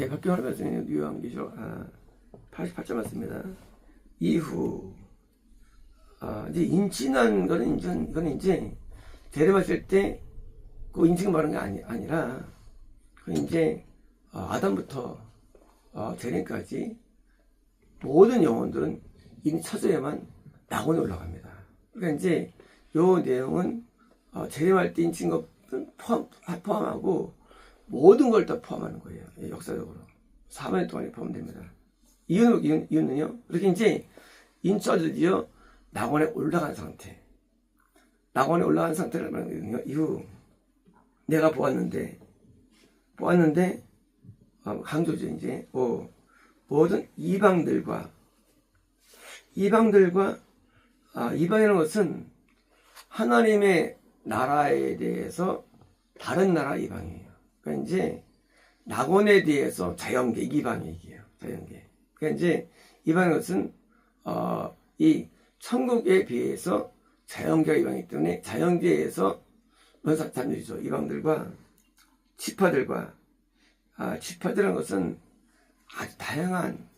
박경환 말씀님 요한계시록 88절 맞습니다. 이후 이제 인친한 거는 이거는 이제 재림하실 때 그 인칭 말하는 게 아니라 그 이제 아담부터 재림까지 모든 영혼들은 이미 처소에만 낙원에 올라갑니다. 그러니까 이제 요 내용은 재림할 때 인친 것은 포함하고 모든 걸 다 포함하는 거예요. 역사적으로 4만 동안에 포함됩니다. 이유는요. 이렇게 이제 인처들이요 낙원에 올라간 상태, 낙원에 올라간 상태를 말하는 이후 내가 보았는데 강조죠. 이제 모든 이방이라는 것은 하나님의 나라에 대해서 다른 나라 이방이에요. 그러니까 이제 낙원에 대해서 자연계 이방이 얘기해요. 자연계. 그러니까 이제 이방인 것은 이 천국에 비해서 자연계가 이방이기 때문에 자연계에서 자녀이죠. 이방들과 지파들과 지파들이라는 것은 아주 다양한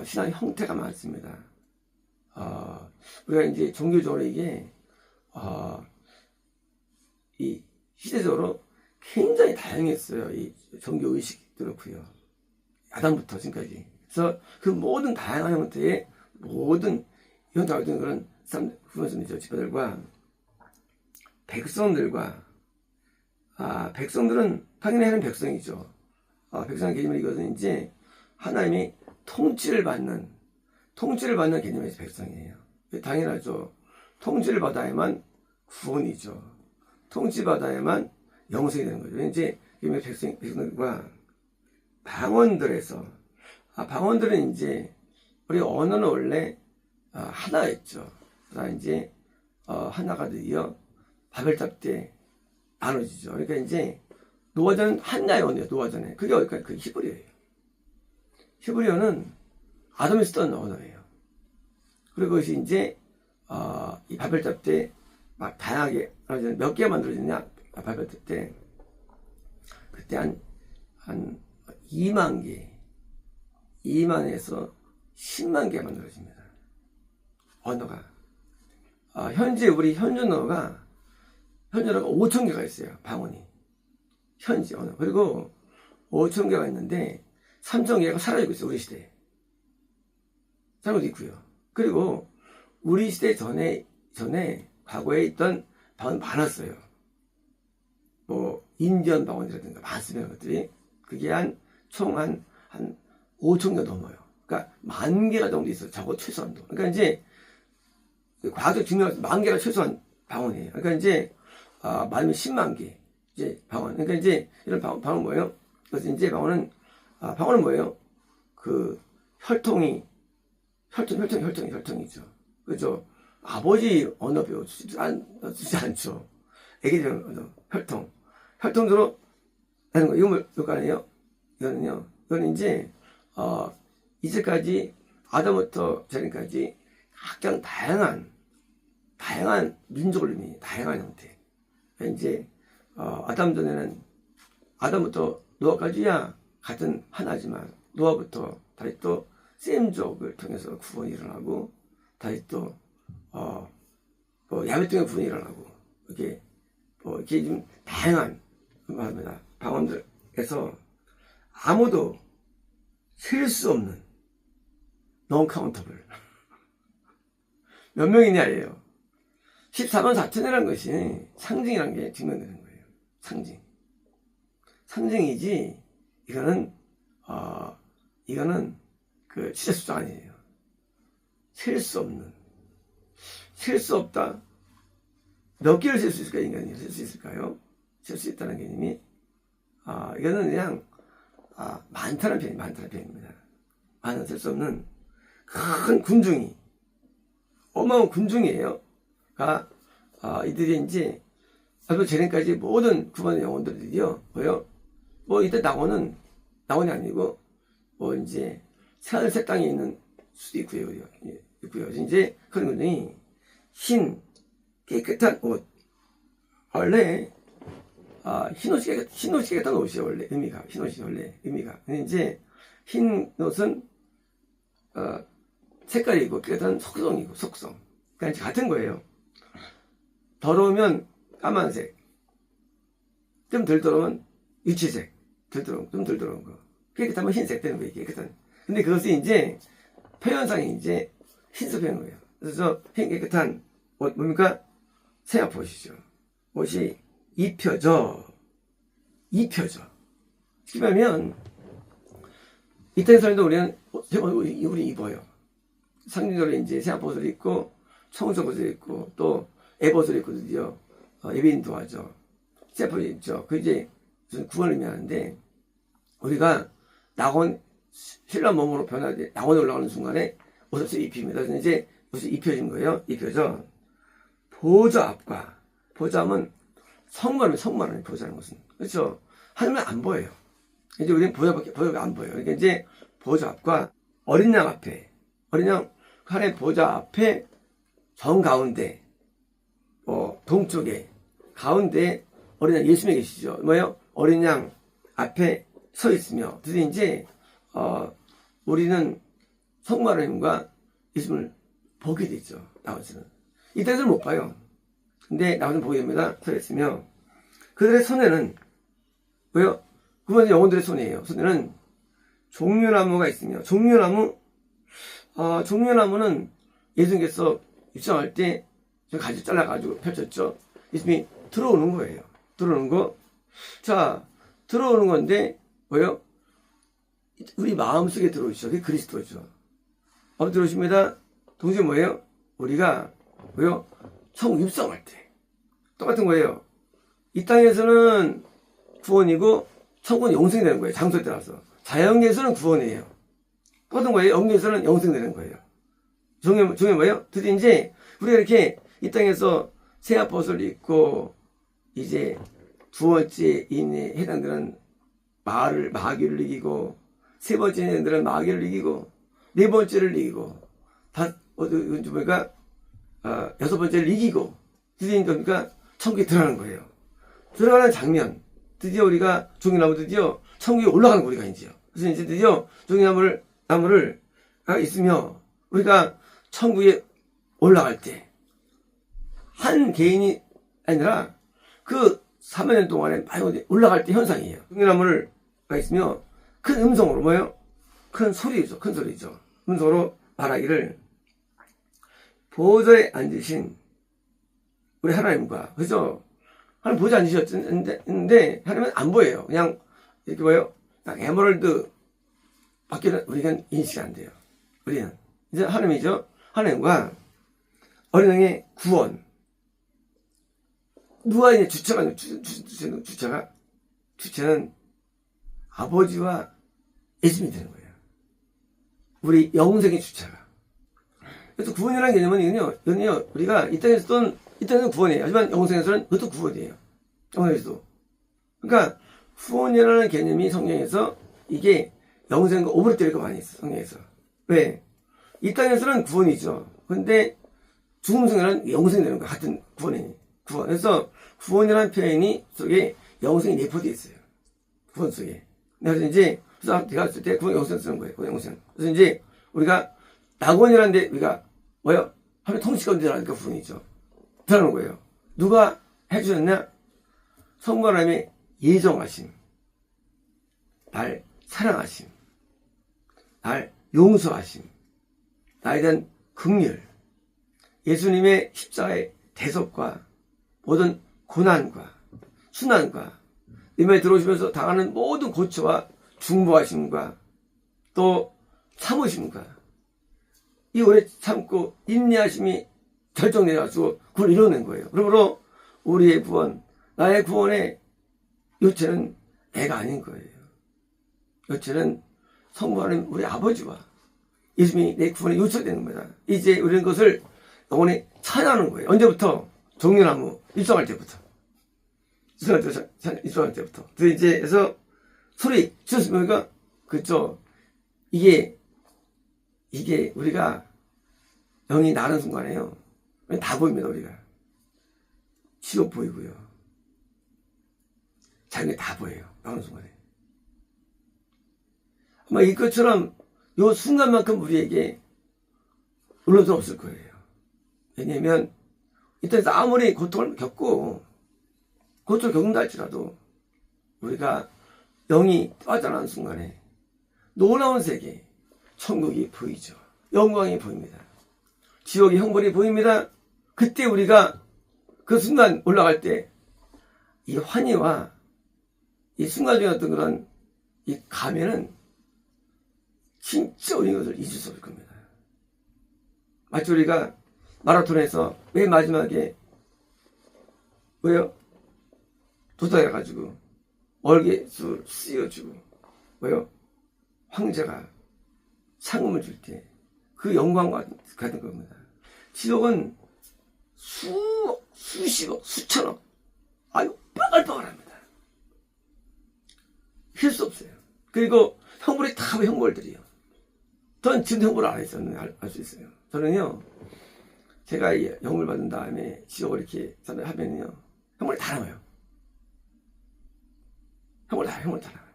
신앙 형태가 많습니다. 우리가 이제 종교적으로 이게 이 시대적으로 굉장히 다양했어요. 이 종교 의식도 그렇고요. 아담부터 지금까지. 그래서 그 모든 다양한 형태의 모든 형태가 된 그런 후손이죠. 지파들과 백성들과 백성들은 당연히 하는 백성이죠. 백성의 개념을 이것은 이제 하나님이 통치를 받는 개념의 백성이에요. 당연하죠. 통치를 받아야만 구원이죠. 통치받아야만 영생이 되는 거죠. 이제 백성들과 방언들에서 방언들은 이제 우리 언어는 원래 하나였죠. 그러나 이제 하나가 드디어 바벨탑 때 나눠지죠. 그러니까 이제 노아전은 하나의 언어예요. 노아전에 그게 어디까지 그 히브리어예요. 히브리어는 아담이 쓰던 언어예요. 그리고 그것이 이제 이 바벨탑 때 막 다양하게 몇 개가 만들어졌냐 바벨탑 때 그때 한 2만 개 2만에서 10만 개가 만들어집니다. 언어가 현재 우리 현존어가 5천 개가 있어요. 방언이 현지 언어. 그리고 5천 개가 있는데 3천 개가 사라지고 있어요. 우리 시대에 사라지고 있고요. 그리고 우리 시대 전에 과거에 있던 방언 많았어요. 뭐 인디언 방언이라든가 많습니다. 것들이 그게 총 한 5천 개 넘어요. 그러니까 10,000개가 정도 있어요. 적어 최소한도. 그러니까 이제 과학적 증명해서 10,000개가 최소한 방언이에요. 그러니까 이제 많으면 10만 개 이제 방언. 그러니까 이제 이런 방언 뭐예요? 그래서 이제 방언은 뭐예요? 그 혈통이죠. 그죠? 아버지 언어 배워주지 않죠. 애기들 언어 혈통으로 하는 거. 이건 몇 가지예요? 이거는 이제 이제까지 아담부터 재림까지 각각 다양한 민족을 의미, 다양한 형태. 이제 아담 전에는 아담부터 노아까지야 같은 하나지만 노아부터 다시 또 셈족을 통해서 구원이 일어나고 다시 또 야매 통해 구원이 일어나고 이렇게 좀 다양한 말입니다. 방언들에서 아무도 셀 수 없는 non-countable 몇 명이냐예요. 14만 4천이라는 것이 상징이라는 게 증명되는 거예요. 상징이지 이거는 그 진짜 숫자 아니에요. 셀 수 없다. 몇 개를 셀 수 있을까? 인간이 셀 수 있을까요? 셀 수 있다는 개념이 이거는 그냥 많다는 편입니다. 많은 셀 수 없는 큰 군중이 어마어마한 군중이에요. 이들이 이제 아주 재림까지 모든 구원의 영혼들이요. 뭐 이때 낙원이 아니고 이제 새하늘 새 땅에 있는 수도 있고요. 이제 그런 군중이 흰 깨끗한 옷 원래 흰 옷이 깨끗한 옷이에요, 원래. 흰 옷이 원래 의미가. 근데 이제, 흰 옷은, 색깔이고, 깨끗한 속성이고, 속성. 그러니까 같은 거예요. 더러우면 까만색. 좀 덜 더러우면 유치색. 좀 덜 더러운 거. 깨끗하면 흰색 되는 거예요, 깨끗한. 근데 그것이 이제, 표현상이 이제, 흰색 표현인 거예요. 그래서, 흰 깨끗한 옷, 뭡니까? 새앞 옷이죠. 옷이 입혀져. 쉽게 말하면, 이 땅에서도 우리 입어요. 상징적으로 이제 새앞 옷을 입고, 청소 옷을 입고, 또, 애벗을 입고 드디어, 예배인도 하죠. 새앞 옷을 입죠. 그 이제, 무슨 구원을 의미하는데, 우리가 낙원, 신랑 몸으로 변화돼, 낙원에 올라가는 순간에 옷을 입힙니다. 그래서 이제 옷이 입혀진 거예요. 입혀져. 보좌 앞과, 보좌하면 성만은 보좌라는 것은. 그렇죠. 하늘은 안 보여요. 이제 우리는 보좌가 안 보여요. 그러니까 이제 보좌 앞과 어린 양 앞에, 어린 양, 하나의 보좌 앞에 정 가운데, 동쪽에, 가운데 어린 양 예수님이 계시죠. 뭐예요? 어린 양 앞에 서 있으며, 그래서 이제, 우리는 성부 하나님과 예수님을 보게 되죠. 나머지는. 이 땅에서는 못 봐요. 근데 나머지는 보게 됩니다. 서 있으며, 그들의 손에는, 왜요? 그건 영혼들의 손이에요. 손에는 종려나무가 있으며, 종려나무는 예수님께서 입장할 때 가지 잘라가지고 펼쳤죠. 예수님이 들어오는 거예요. 들어오는 거. 자, 들어오는 건데, 뭐예요? 우리 마음속에 들어오시죠. 그게 그리스도죠. 앞으로 들어오십니다. 동시에 뭐예요? 우리가, 뭐예요? 천국 입성할 때. 똑같은 거예요. 이 땅에서는 구원이고, 천국은 영생이 되는 거예요. 장소에 따라서. 자연계에서는 구원이에요. 똑같은 거예요. 영계에서는 영생이 되는 거예요. 종에 뭐예요? 드디어 이제, 우리가 이렇게 이 땅에서 새앞 옷을 입고, 이제 두 번째 인에 해당되는 마귀를 이기고, 세 번째 인들은 마귀를 이기고, 네 번째를 이기고, 여섯 번째를 이기고, 드디어 그러니까 천국에 들어가는 거예요. 들어가는 장면, 드디어 우리가 종이나무 드디어 천국에 올라가는 거 우리가 이제요. 그래서 이제 드디어 종이나무를 있으며 우리가 천국에 올라갈 때 한 개인이 아니라 그 3년 동안에 많이 올라갈 때 현상이에요. 종이나무를 있으며 큰 음성으로 뭐예요? 큰 소리죠. 음성으로 말하기를 보좌에 앉으신 우리 하나님과, 그죠? 하나님 보좌에 앉으셨는데 하나님은 안 보여요. 그냥 이렇게 뭐예요? 딱 에메랄드 밖에는 우리가 인식이 안 돼요. 우리는 이제 하나님이죠. 하나님과 어린 양의 구원. 누가 이제 주체는 아버지와 예수님이 되는 거예요. 우리 영생의 주체가. 그래서 구원이라는 개념은 우리가 이 땅에서는 구원이에요. 하지만 영생에서는 그것도 구원이에요. 영생에서도. 그러니까 구원이라는 개념이 성경에서 이게 영생과 오버랩되는 많이 있어. 성경에서. 왜? 이 땅에서는 구원이죠. 근데 죽음 속에는 영생이 되는 거야. 같은 구원. 그래서 구원이라는 표현이 속에 영생이 내포되어 있어요. 구원 속에. 그래서 이제 내가 했을 때 구원 영생 쓰는 거예요. 구원 영생. 그래서 이제 우리가 낙원이라는 데 우리가 뭐예요? 하면 통치권자 들어가니까 구원이죠. 들어가는 거예요. 누가 해주셨냐? 성부 하나님의 예정하심, 날 사랑하심, 날 용서하심, 나에 대한 긍휼, 예수님의 십자가의 대속과 모든 고난과 순환과 이 말에 들어오시면서 당하는 모든 고초와 중보하심과 또 참으심과 이 오래 참고 인내하심이 결정내가지고 그걸 이뤄낸 거예요. 그러므로 우리의 구원, 나의 구원의 요체는 애가 아닌 거예요. 요체는 성부 하나님 우리 아버지와 예수님이 내 구원의 요체가 되는 겁니다. 이제 우리는 그것을 영원히 찬양하는 거예요. 언제부터? 종려나무 입성할 때부터. 입성할 때부터. 그래서 소리 지었습니까? 그렇죠. 이게 우리가 영이 나는 순간에요. 다 보입니다, 우리가. 지옥 보이고요. 자기가 다 보여요. 나오는 순간에. 아마 이것처럼 요 순간만큼 우리에게 울림도 없을 거예요. 왜냐면 이 땅에서 아무리 고통을 겪고 고통을 겪는다 할지라도 우리가 영이 빠져나가는 순간에 놀라운 세계, 천국이 보이죠. 영광이 보입니다. 지옥의 형벌이 보입니다. 그때 우리가 그 순간 올라갈 때 이 환희와 이 순간 중에 어떤 그런 이 감회는 진짜 우리 것을 잊을 수 없을 겁니다. 마치 우리가 마라톤에서 맨 마지막에 왜요? 도착해가지고 얼개수 씌워주고 왜요? 황제가 상금을 줄 때 그 영광과 같은 겁니다. 지옥은 수십억, 수천억 아유 빠글빠글합니다. 힐 수 없어요. 그리고 형벌이 다 형벌들이요. 전 지금 형벌을 안 했었는데 알 수 있어요. 저는요 제가 이 형벌 받은 다음에 지옥을 이렇게 하면요 형벌이 다 나와요. 형벌 다 나와요.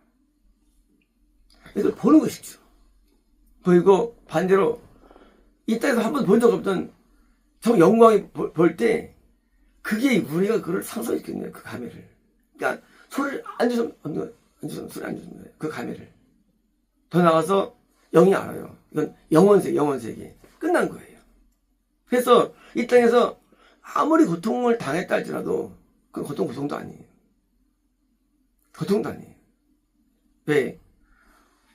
이걸 보는 것이죠. 그리고 반대로 이 땅에서 한 번도 본 적 없던 저 영광이 볼 때 그게 우리가 그걸 상상했겠네요. 그 감회를. 그러니까 소리를 안 주면 소리 안 주는 거예요. 그 감회를. 더 나가서 영이 알아요. 이건 영원세계. 끝난 거예요. 그래서 이 땅에서 아무리 고통을 당했다 할지라도 그건 고통도 아니에요. 고통도 아니에요. 왜?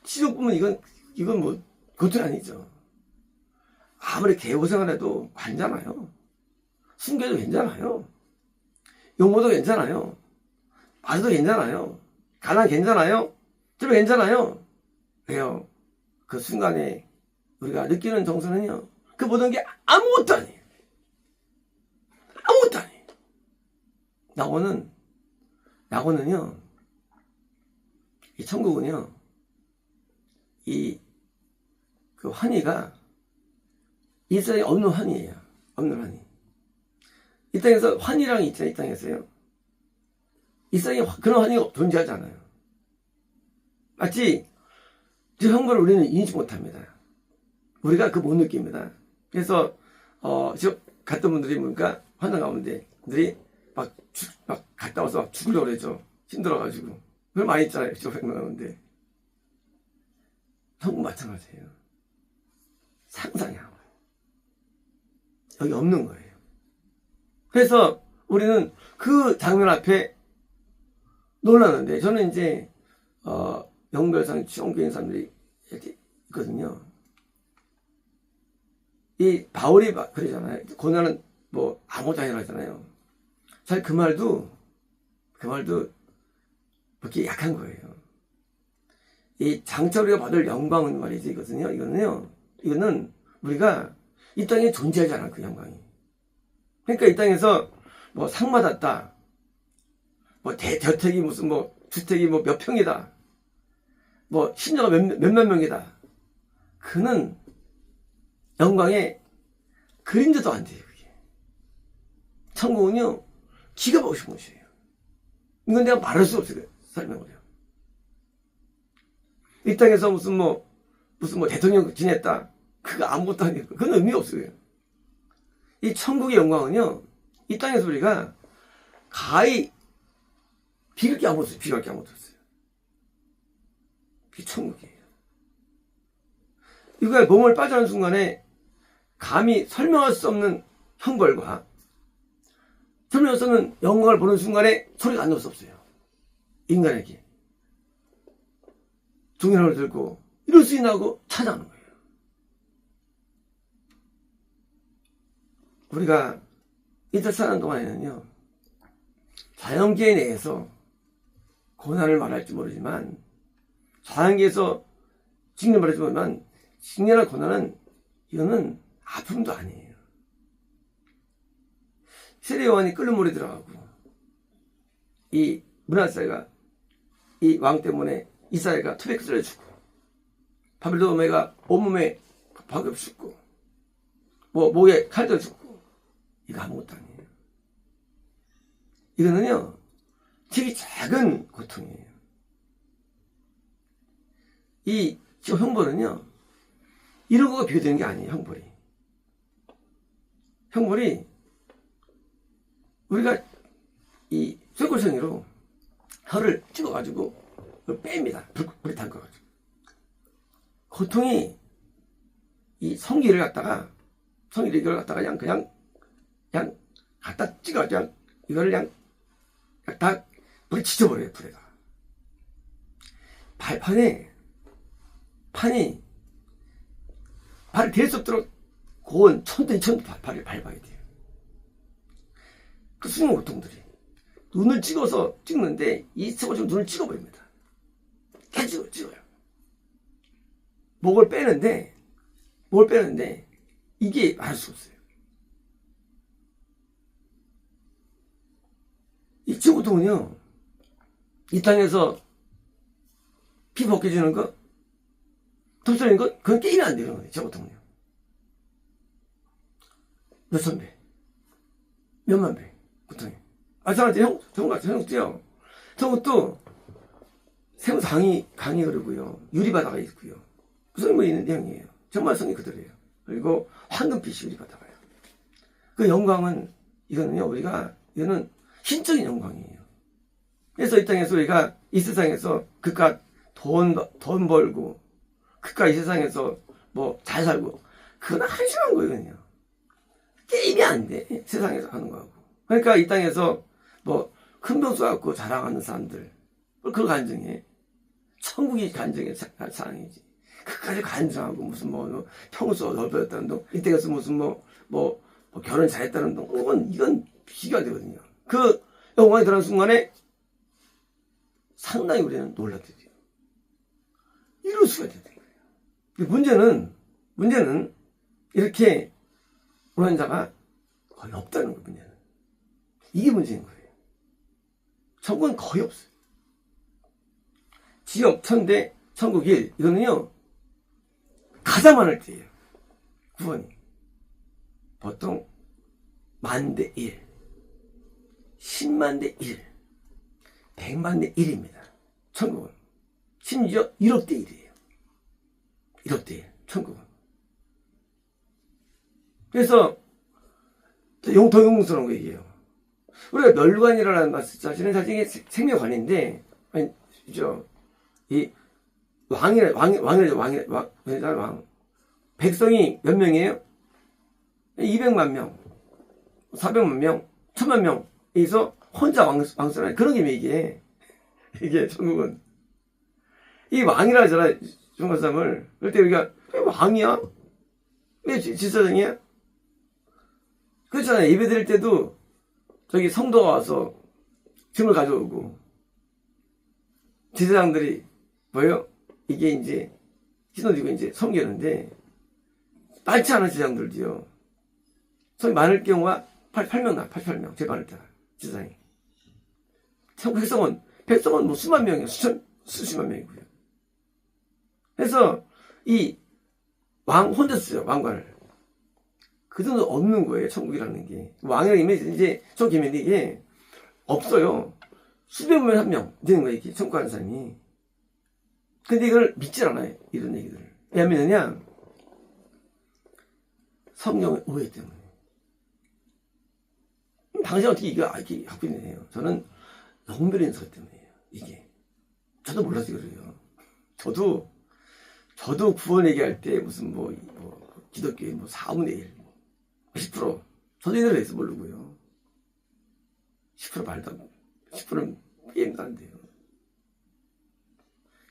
지옥 보면 이건 뭐 고통이 아니죠. 아무리 개고생을 해도 괜찮아요. 숨겨도 괜찮아요. 욕먹어도 괜찮아요. 맞아도 괜찮아요. 가난 괜찮아요. 좀 괜찮아요. 왜요? 그 순간에 우리가 느끼는 정서는요. 그 모든 게 아무것도 아니에요. 아무것도 아니에요. 낙원은요. 이 천국은요. 그 환희가 이 세상에 없는 환희예요. 없는 환희. 이 땅에서 환희랑 있잖아요. 이 땅에서요. 이 세상에 그런 환희가 존재하지 않아요. 마치 그 형벌을 우리는 인지 못합니다. 우리가 그 못 느낍니다. 그래서 저 갔던 분들이 보니까 환상 가운데 분들이 막 갔다 와서 막 죽으려고 그러죠. 힘들어가지고. 그걸 많이 있잖아요. 저 가운데. 천국 마찬가지예요. 상상이야. 여기 없는 거예요. 그래서 우리는 그 장면 앞에 놀라는데 저는 이제 영별상 지원교인 사람들이 이렇게 있거든요. 이 바울이 그러잖아요. 고난은 뭐 아무것도 아니라 하잖아요. 사실 그 말도 그렇게 약한 거예요. 이 장차 우리가 받을 영광은 말이지 이거는 우리가 이 땅에 존재하지 않아 그 영광이. 그러니까 이 땅에서 뭐 상 받았다. 뭐 대저택이 무슨 뭐 주택이 뭐 몇 평이다. 뭐 신녀가 몇몇 명이다. 그는 영광의 그림자도 안 돼요. 그게. 천국은요 기가 막히신 것이에요. 이건 내가 말할 수 없어요. 설명을 해요. 이 땅에서 무슨 뭐 대통령 지냈다. 그거 아무것도 아니에요. 그건 의미 없어요. 이 천국의 영광은요, 이 땅에서 우리가 가히 비교할 게 아무것도 없어요. 그게 천국이에요. 이거에 몸을 빠져나는 순간에 감히 설명할 수 없는 형벌과 설명할 수 없는 영광을 보는 순간에 소리가 안 나올 수 없어요. 인간에게. 종이를 들고 이럴 수 있나 하고 찾아오는 거예요. 우리가 이들 사는 동안에는요, 자연계에 내에서 고난을 말할지 모르지만, 자연계에서 직면을 말할지 모르지만, 직면한 고난은, 이거는 아픔도 아니에요. 세례 요한이 끓는 물에 들어가고, 이 문하사가, 이 왕 때문에 이사야가 투백스를 주고, 바빌로메가 온몸에 박을 씹고, 목에 칼도 죽고, 이거 아무것도 아니에요. 이거는요, 되게 작은 고통이에요. 이 형벌은요, 이런 거가 비교되는 게 아니에요. 형벌이 우리가 이 쇠골성이로 혀를 찍어가지고 뺍니다. 불에 담가가지고. 고통이 이 성기를 갖다가 그냥 갖다 찍어가지고 이거를 그냥 다 불에 지져버려요. 불에다. 판이 발을 댈 수 없도록 고온 1000도 발을 밟아야 돼요. 그 수용 고통들이 눈을 찍는데 이 쇠골성 눈을 찍어버립니다. 계속 찍어요. 목을 빼는데 이게 말할 수 없어요. 이 치고통은요, 이 땅에서 피 벗겨지는 거, 톱소리는 거, 그건 게임이 안 되는 거예요. 치고통은요. 몇천 배, 몇만 배, 고통이. 마찬가지 형도요. 저것도 생상이 강이 흐르고요, 유리바다가 있고요. 무슨 뭐 있는 내용이에요. 정말 성이 그대로예요. 그리고 황금빛이 유리바다가요. 그 영광은 이거는 신적인 영광이에요. 그래서 이 땅에서 우리가 이 세상에서 그깟 돈 벌고 그깟 이 세상에서 뭐 잘 살고 그건 한심한 거거든요. 게임이 안 돼. 세상에서 하는 거하고. 그러니까 이 땅에서 뭐 큰 병수 갖고 자랑하는 사람들 그 간증해. 천국이 간증의 사랑이지. 그까지 간증하고 무슨 뭐 평소 넓어졌다는 동, 이때 가서 무슨 뭐 결혼 잘했다는 동, 이건 비교가 되거든요. 그 영광이 들어간 순간에 상당히 우리는 놀랍게 돼요. 이럴 수가 되는 거예요. 문제는 이렇게 오는 자가 거의 없다는 거예요. 문제는. 이게 문제인 거예요. 천국은 거의 없어요. 지옥, 천대, 천국 1. 이거는요, 가장 많을 때예요. 구원이. 보통 10,000대 1, 100,000대 1, 100,000대 1입니다. 천국은. 심지어 1억대 1이에요. 1억대 1, 천국은. 그래서 더 용스러운 거 얘기해요. 우리가 멸관이라는 말씀 사실은 생명관인데, 이 왕. 백성이 몇 명이에요? 200만 명, 400만 명, 1000만 명에서 혼자 왕선하는 그런 게 이게 천국은. 이 왕이라 하잖아, 중간삼을. 그럴 때 우리가, 왜 왕이야? 왜 지사장이야? 그렇잖아요. 예배 드릴 때도 저기 성도가 와서 짐을 가져오고, 지사장들이 뭐예요? 이게 이제 신호지고 이제 섬기는데 많지 않은 지사장들도요. 성이 많을 경우가 88명, 88명 제일 많을 때가 지사장이. 백성은 뭐 수만 명이에요. 수십만 명이고요. 그래서 이 왕 혼자 쓰죠. 왕관을. 그 정도 없는 거예요. 천국이라는 게. 왕이라는 이미지 이제 천국이면 이게 없어요. 수백만 명 한 명 되는 거예요. 이게 천국 가는 사람이. 근데 이걸 믿질 않아요. 이런 얘기들을. 왜 안 믿느냐? 성경의 오해 때문에. 당신 어떻게 이렇게 갖고 있네요. 저는 영별의 인사기 때문이에요. 이게. 저도 몰라서 그래요. 저도 구원 얘기할 때 무슨 기독교의 4분의 1, 10%. 저도 이대로 해서 모르고요. 10%는 게임도 안 돼요.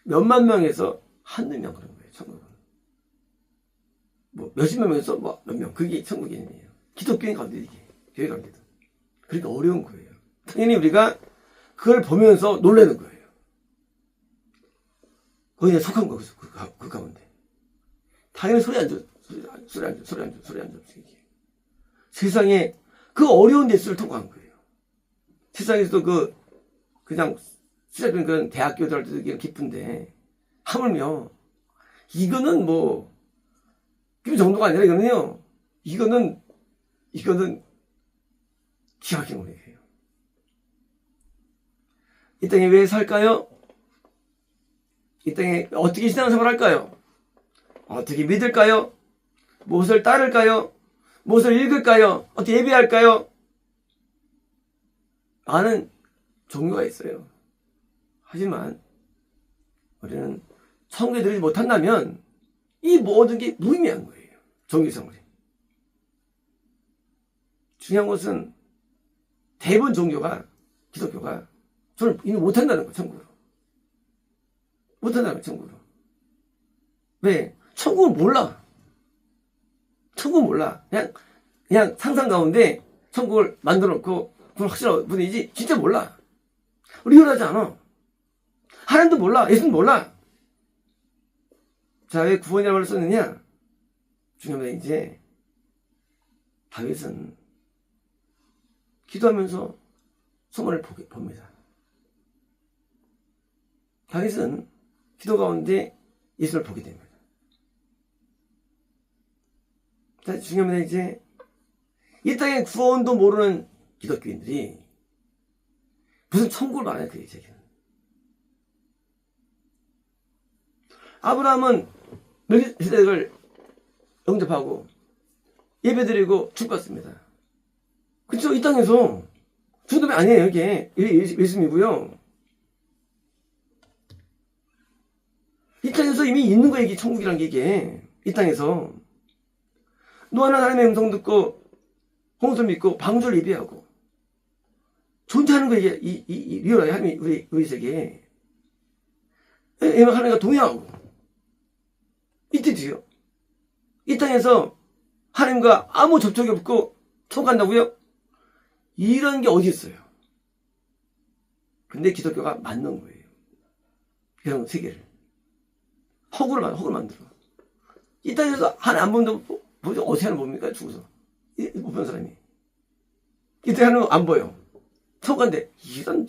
몇만 명에서 한두 명 그런 거예요. 천국은. 몇십만 명에서 몇 명. 그게 천국 개념이에요. 기독교인 가운데 이게. 교회 가운데도. 그러니까 어려운 거예요. 당연히 우리가 그걸 보면서 놀라는 거예요. 거기에 속한 거, 그 가운데. 당연히 소리 안 줘. 세상에 그 어려운 데스를 통과한 거예요. 세상에서도 그냥 수작은 그런 대학교들 때도 깊은데, 하물며, 이거는 그 정도가 아니라 이거는 기가 막힌 거예요. 이 땅에 왜 살까요? 이 땅에 어떻게 신앙생활 할까요? 어떻게 믿을까요? 무엇을 따를까요? 무엇을 읽을까요? 어떻게 예배할까요? 많은 종교가 있어요. 하지만 우리는 천국에 들이지 못한다면 이 모든 게 무의미한 거예요. 종교생활이. 중요한 것은 대부분 종교가, 기독교가 저는 이미 못한다는 거예요. 천국으로. 못한다는 거예요. 천국으로. 왜? 천국은 몰라. 천국은 몰라. 그냥 상상 가운데 천국을 만들어 놓고 그건 확실한 분이지 진짜 몰라. 리얼하지 않아. 하나님도 몰라. 예수는 몰라. 자, 왜 구원이라는 말을 썼느냐? 중요합니다. 이제 다윗은 기도하면서 소문을 봅니다. 다윗은 기도 가운데 예수를 보게 됩니다. 자, 중요합니다. 이제 이 땅의 구원도 모르는 기독교인들이 무슨 천국을 말해요. 그 얘기는. 아브라함은 멜기세덱을 영접하고 예배드리고 축복받습니다. 그쵸? 이 땅에서 중동이 아니에요. 이게 예수님이고요. 이 땅에서 이미 있는 거예요. 이게 천국이란 게 이게. 이 땅에서 노아는 하나님의 음성 듣고 홍수를 믿고 방주를 예배하고 존재하는 거 이게 이 리얼하게 하나님이 우리 세계에 하나님과 동행하고 이때도요. 이 땅에서 하나님과 아무 접촉이 없고 통한다고요? 이런 게 어디 있어요? 근데 기독교가 만든 거예요. 이런 세계를 허구를 만들어. 이 땅에서 하나님 안 보면 어떻게 하는 봅니까? 죽어서 못 본 사람이 이 땅에 하는 안 보여. 통한데 이런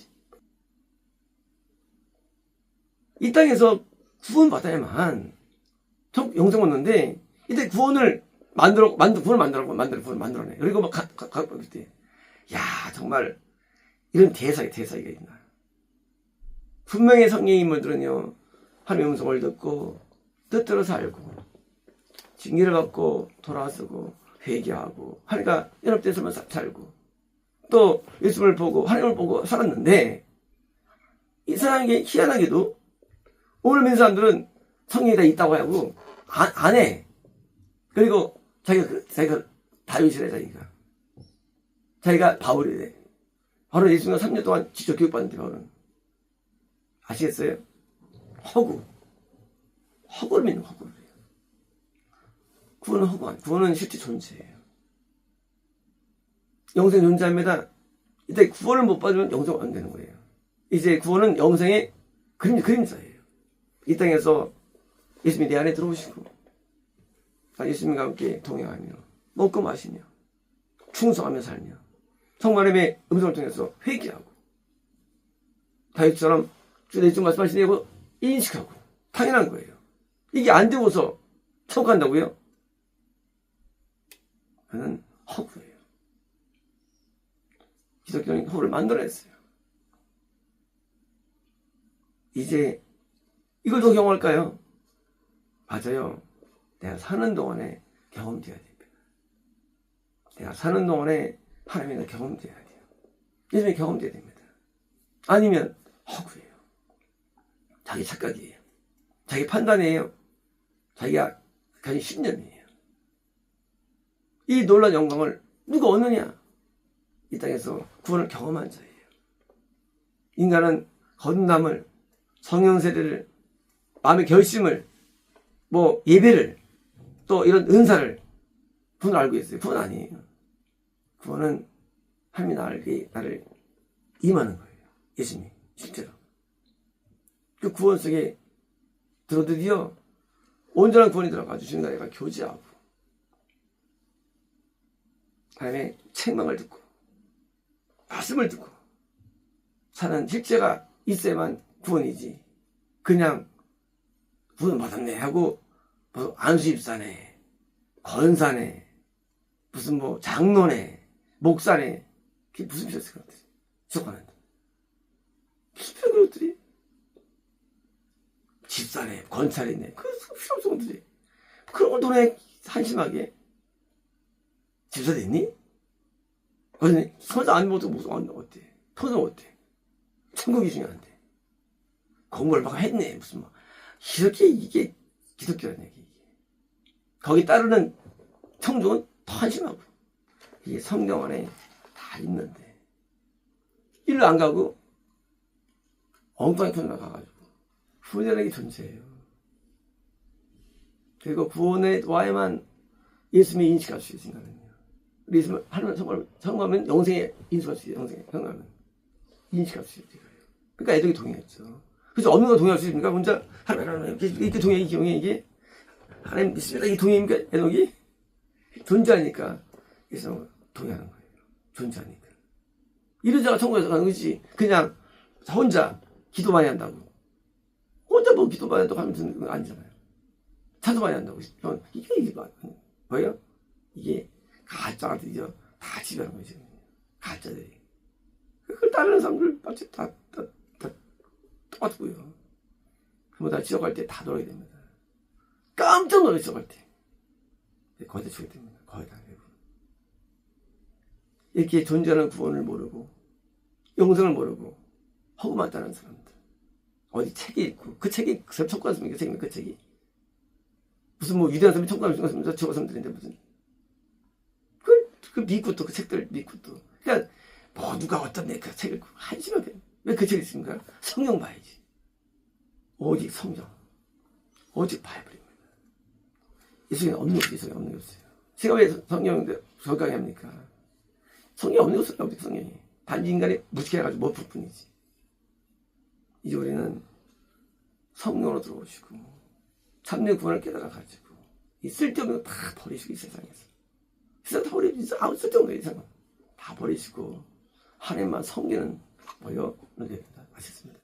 이 땅에서 구원 받아야만 영생 얻는데 이때 구원을 만들어내. 그리고 막 그때 야 정말 이런 대사기가 있나. 분명히 성령의 인물들은요 하나님의 음성을 듣고 뜻대로 살고 징계를 받고 돌아서고 회개하고 하나님과 연합돼서만 살고 또 예수님을 보고 하나님을 보고 살았는데 이 사람에게 희한하게도 오늘 믿는 사람들은 성령이 다 있다고 하고 안 해. 그리고 자기가 다윗이래. 자기가 바울이래. 바로 예수님과 3년 동안 직접 교육받는데 바울은. 아시겠어요? 허구를 믿는 허구를 해요. 구원은 허구 아니에요. 구원은 실제 존재예요. 영생 존재합니다. 이때 구원을 못 받으면 영생 안 되는 거예요. 이제 구원은 영생의 그림자예요. 이 땅에서 예수님이 내 안에 들어오시고 예수님과 함께 동행하며 먹고 마시며 충성하며 살며 성만님의 음성을 통해서 회개하고 다윗처럼 주의 주 말씀하시냐고 인식하고 당연한 거예요. 이게 안 되고서 천국 간다고요? 그는 허구예요. 기독교는 허구를 만들어냈어요. 이제 이걸 더 경험할까요? 맞아요. 내가 사는 동안에 경험돼야 됩니다. 내가 사는 동안에 하나님이 경험돼야 돼요. 예수님이 경험돼야 됩니다. 아니면 허구예요. 자기 착각이에요. 자기 판단이에요. 자기가 가진 신념이에요. 이 놀라운 영광을 누가 얻느냐? 이 땅에서 구원을 경험한 자예요. 인간은 거듭남을, 성령 세례를, 마음의 결심을, 예배를, 또 이런 은사를 구원을 알고 있어요. 구원 아니에요. 구원은 하나님이 나를 임하는 거예요. 예수님이 실제로. 그 구원 속에 드디어 온전한 구원이 들어가지고 주님과 내가 교제하고 하나님의 책망을 듣고 말씀을 듣고 사는 실제가 있어야만 구원이지. 그냥 구원 받았네 하고 무슨 안수입사네, 건사네, 무슨 장로네, 목사네, 그게 무슨 필요 있을 것 같아요. 지옥 가는데. 무슨 그런 것들이 집사네, 건찰이네, 그 필요 없는 것들이 그런 걸 돈에 한심하게 집사 됐니? 아니 성사 안 먹어도 무슨 어때? 토성 어때? 천국이 중요한데 공부를 막 했네 무슨 막 이렇게 이게 기독교란 얘기. 거기 따르는 청중은 더 한심하고 이게 성경 안에 다 있는데 일로 안 가고 엉뚱한 편으로 가가지고 구원이라는 게 존재예요. 그리고 구원에 와야만 예수님을 인식할 수 있으니까요. 예수님을 하나님 성공하면 영생에 인식할 수 있어요. 영생에 성공하면 인식할 수 있어요. 그러니까 애들이 동의했죠. 그래서 없는 거 동의할 수 있습니까? 혼자 하나님 이렇게 동의 이게 하나님 믿습니다. 이게 동의입니까? 애독이 존재하니까 그래서 동의하는 거예요. 존재하니까. 이러다가 천국에서 가는 거지. 그냥 혼자 기도 많이 한다고. 혼자 뭐 기도 많이 한다고 하면 그건 아니잖아요. 찬송 많이 한다고. 이게 뭐예요? 이게 가짜들이죠. 다 지배하는 거죠. 가짜들이. 그걸 따르는 사람들 마치 다 똑같고요. 그러면 다 지옥 갈 때 다 놀아야 됩니다. 깜짝 놀라 지옥 갈 때. 거의 다 죽게 됩니다. 거의 다. 이렇게 존재하는 구원을 모르고 영생을 모르고 허구만 따르는 사람들. 어디 책이 있고 그 책이 그 사람 천국 갔습니까? 그 책이 무슨 뭐 위대한 사람이 천국 갔습니까? 저 사람들인데 무슨 그 믿고 또 그 책들 믿고 또 그러니까 뭐 누가 어떤 그 책을 한심하게 왜 그 책이 있습니까? 성경 봐야지. 오직 성경, 오직 바이블입니다. 이 속에 없는 것이 성경 없는 게 없어요. 제가 왜 성경인데 절강히 합니까? 성경이 없는 것은 어떻게 성경이 단지 인간이 무식해가지고 못 풀 뿐이지. 이제 우리는 성경으로 들어오시고 참된 구원을 깨달아가지고 이 쓸데없는 거 다 버리시고 이 세상에서 세상 다 버리시고 아무 쓸데없는 거 이상 다 버리시고 하나님만 섬기는 뭐요? 그런 게 맛있습니다.